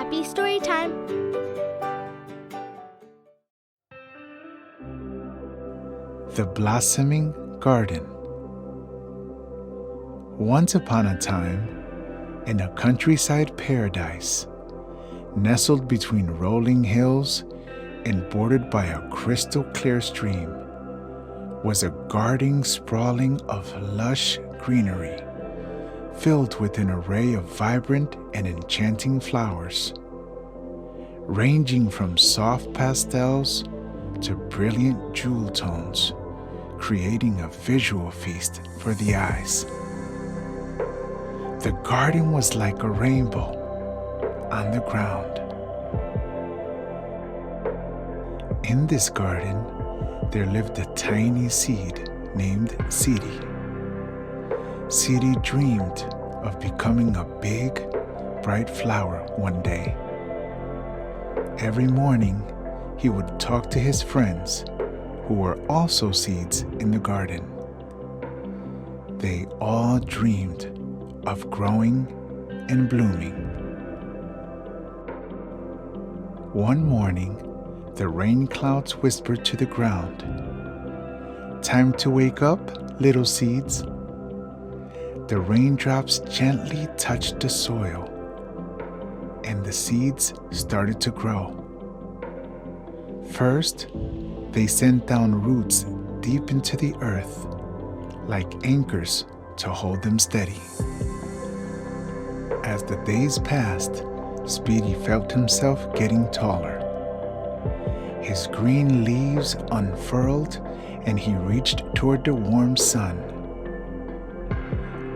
Happy story time! The Blossoming Garden. Once upon a time, in a countryside paradise, nestled between rolling hills and bordered by a crystal clear stream, was a garden sprawling of lush greenery, filled with an array of vibrant and enchanting flowers, ranging from soft pastels to brilliant jewel tones, creating a visual feast for the eyes. The garden was like a rainbow on the ground. In this garden, there lived a tiny seed named Seedy. Seedy dreamed of becoming a big, bright flower one day. Every morning, he would talk to his friends, who were also seeds in the garden. They all dreamed of growing and blooming. One morning, the rain clouds whispered to the ground, "Time to wake up, little seeds." The raindrops gently touched the soil, and the seeds started to grow. First, they sent down roots deep into the earth, like anchors to hold them steady. As the days passed, Speedy felt himself getting taller. His green leaves unfurled, and he reached toward the warm sun.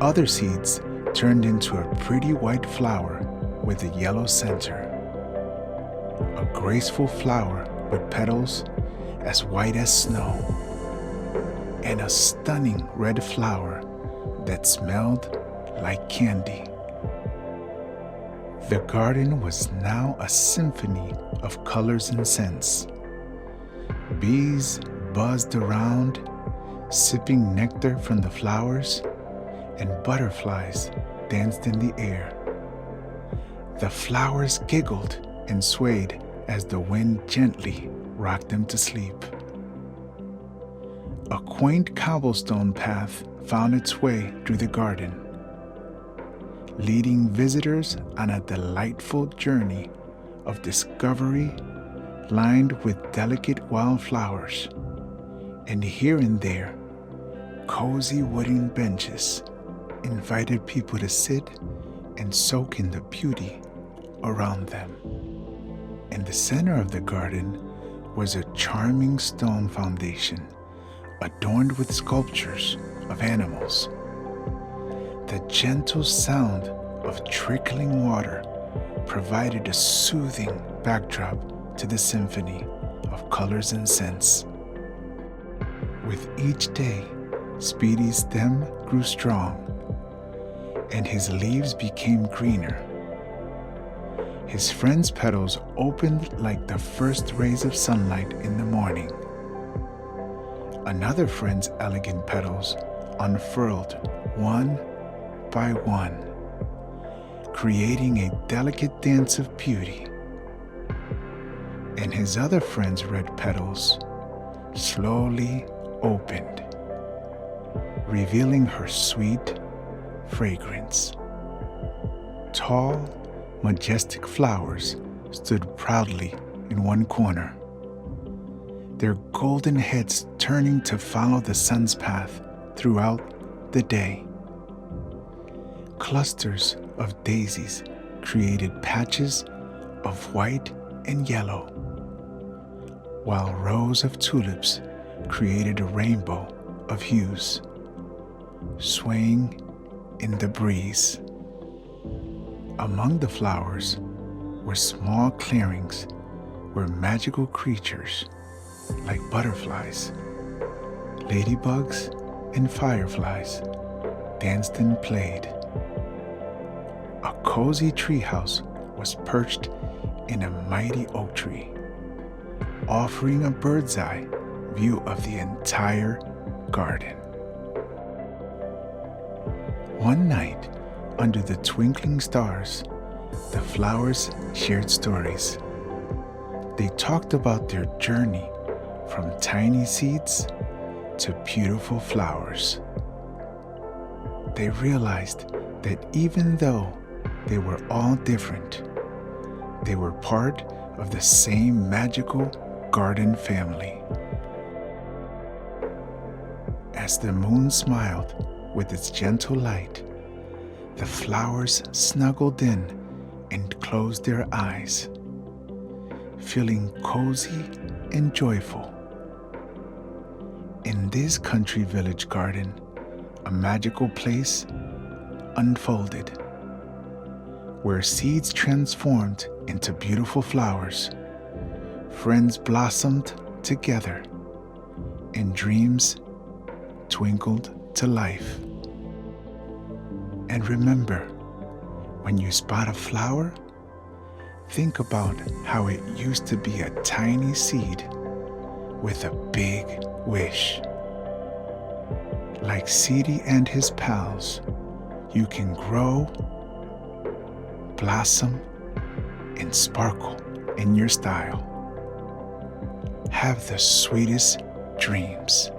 Other seeds turned into a pretty white flower with a yellow center. A graceful flower with petals as white as snow, and a stunning red flower that smelled like candy. The garden was now a symphony of colors and scents. Bees buzzed around, sipping nectar from the flowers, and butterflies danced in the air. The flowers giggled and swayed as the wind gently rocked them to sleep. A quaint cobblestone path found its way through the garden, leading visitors on a delightful journey of discovery lined with delicate wildflowers, and here and there, cozy wooden benches invited people to sit and soak in the beauty around them. In the center of the garden was a charming stone foundation adorned with sculptures of animals. The gentle sound of trickling water provided a soothing backdrop to the symphony of colors and scents. With each day, Speedy's stem grew strong, and his leaves became greener. His friend's petals opened like the first rays of sunlight in the morning. Another friend's elegant petals unfurled one by one, creating a delicate dance of beauty. And his other friend's red petals slowly opened, revealing her sweet fragrance. Tall, majestic flowers stood proudly in one corner, their golden heads turning to follow the sun's path throughout the day. Clusters of daisies created patches of white and yellow, while rows of tulips created a rainbow of hues, swaying in the breeze. Among the flowers were small clearings where magical creatures like butterflies, ladybugs, and fireflies danced and played. A cozy treehouse was perched in a mighty oak tree, offering a bird's eye view of the entire garden. One night, under the twinkling stars, the flowers shared stories. They talked about their journey from tiny seeds to beautiful flowers. They realized that even though they were all different, they were part of the same magical garden family. As the moon smiled with its gentle light, the flowers snuggled in and closed their eyes, feeling cozy and joyful. In this country village garden, a magical place unfolded, where seeds transformed into beautiful flowers, friends blossomed together, and dreams twinkled to life. And remember, when you spot a flower, think about how it used to be a tiny seed with a big wish. Like Seedy and his pals, you can grow, blossom, and sparkle in your style. Have the sweetest dreams.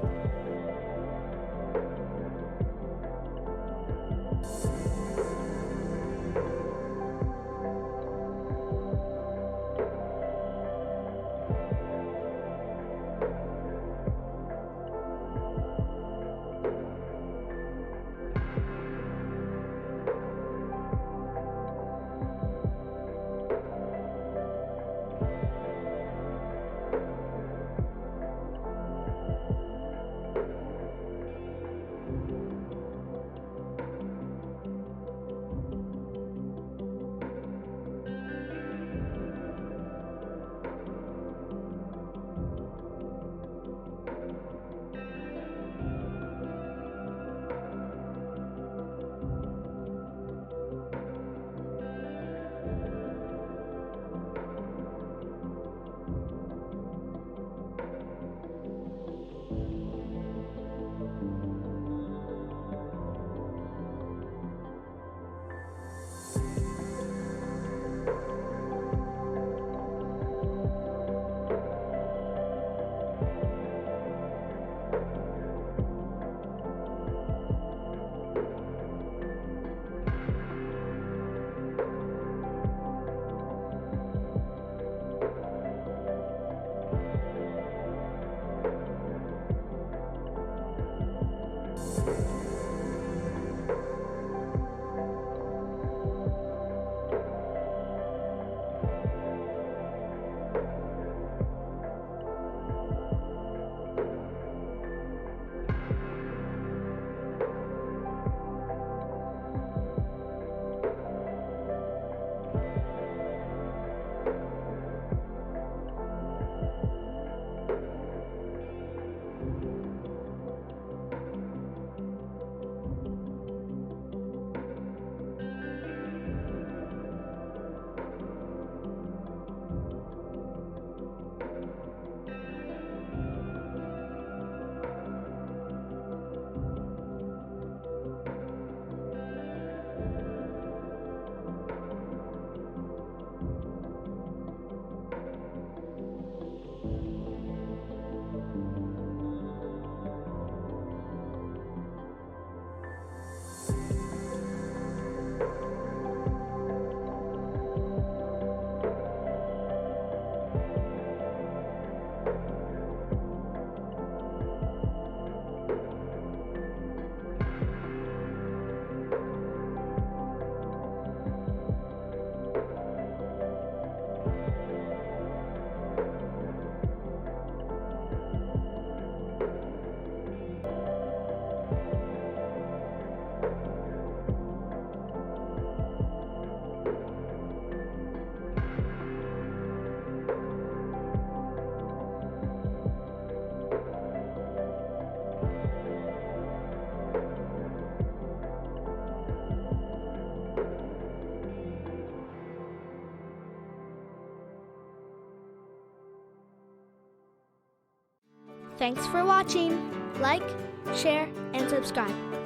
Thanks for watching. Like, share, and subscribe.